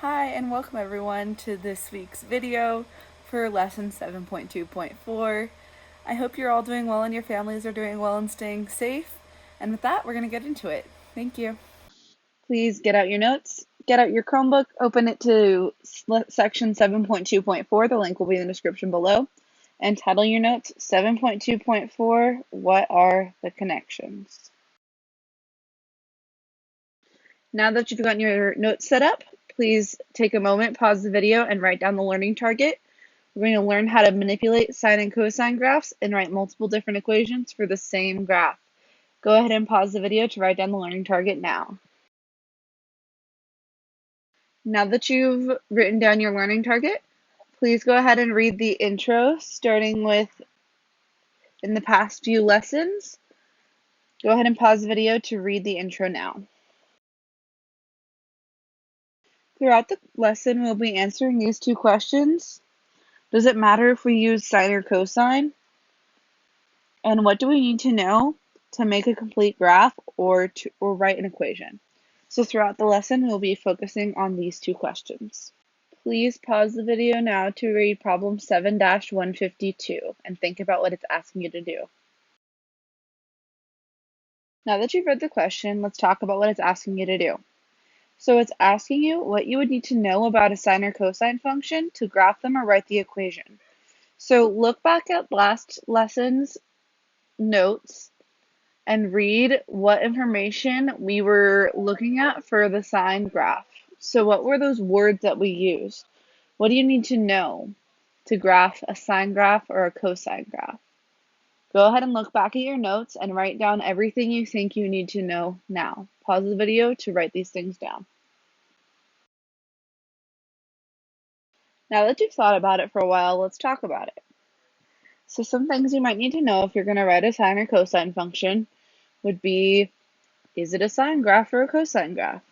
Hi and welcome everyone to this week's video for lesson 7.2.4. I hope you're all doing well and your families are doing well and staying safe. And with that, we're going to get into it. Thank you. Please get out your notes, get out your Chromebook, open it to section 7.2.4. The link will be in the description below. And title your notes 7.2.4, What are the connections? Now that you've gotten your notes set up, please take a moment, pause the video, and write down the learning target. We're going to learn how to manipulate sine and cosine graphs and write multiple different equations for the same graph. Go ahead and pause the video to write down the learning target now. Now that you've written down your learning target, please go ahead and read the intro, starting with in the past few lessons. Go ahead and pause the video to read the intro now. Throughout the lesson, we'll be answering these two questions. Does it matter if we use sine or cosine? And what do we need to know to make a complete graph or write an equation? So throughout the lesson, we'll be focusing on these two questions. Please pause the video now to read problem 7-152 and think about what it's asking you to do. Now that you've read the question, let's talk about what it's asking you to do. So it's asking you what you would need to know about a sine or cosine function to graph them or write the equation. So look back at last lesson's notes and read what information we were looking at for the sine graph. So what were those words that we used? What do you need to know to graph a sine graph or a cosine graph? Go ahead and look back at your notes and write down everything you think you need to know now. Pause the video to write these things down. Now that you've thought about it for a while, let's talk about it. So some things you might need to know if you're going to write a sine or cosine function would be, is it a sine graph or a cosine graph?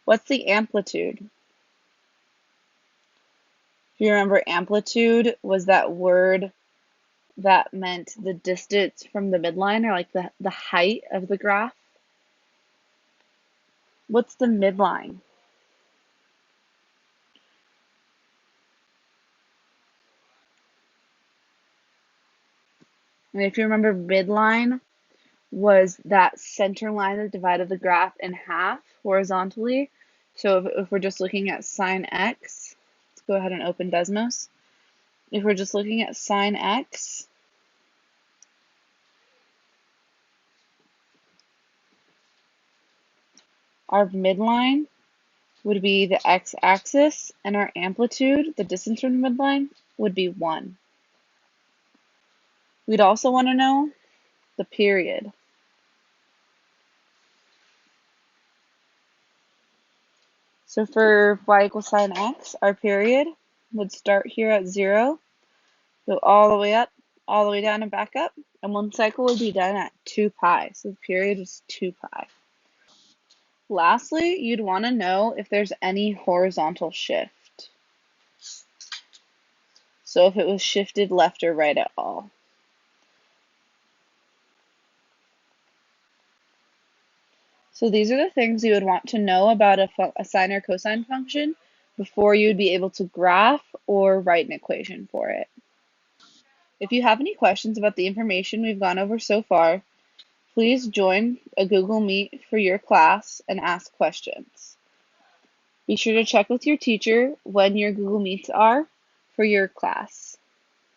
What's the amplitude? If you remember, amplitude was that word that meant the distance from the midline, or like the height of the graph. What's the midline? And if you remember, midline was that center line that divided the graph in half horizontally. So if we're just looking at sine x, let's go ahead and open Desmos. If we're just looking at sine x, our midline would be the x-axis, and our amplitude, the distance from the midline, would be 1. We'd also want to know the period. So for y equals sine x, our period would start here at 0, go all the way up, all the way down and back up, and one cycle would be done at 2 pi. So the period is 2 pi. Lastly, you'd want to know if there's any horizontal shift. So if it was shifted left or right at all. So these are the things you would want to know about a sine or cosine function before you would be able to graph or write an equation for it. If you have any questions about the information we've gone over so far, please join a Google Meet for your class and ask questions. Be sure to check with your teacher when your Google Meets are for your class.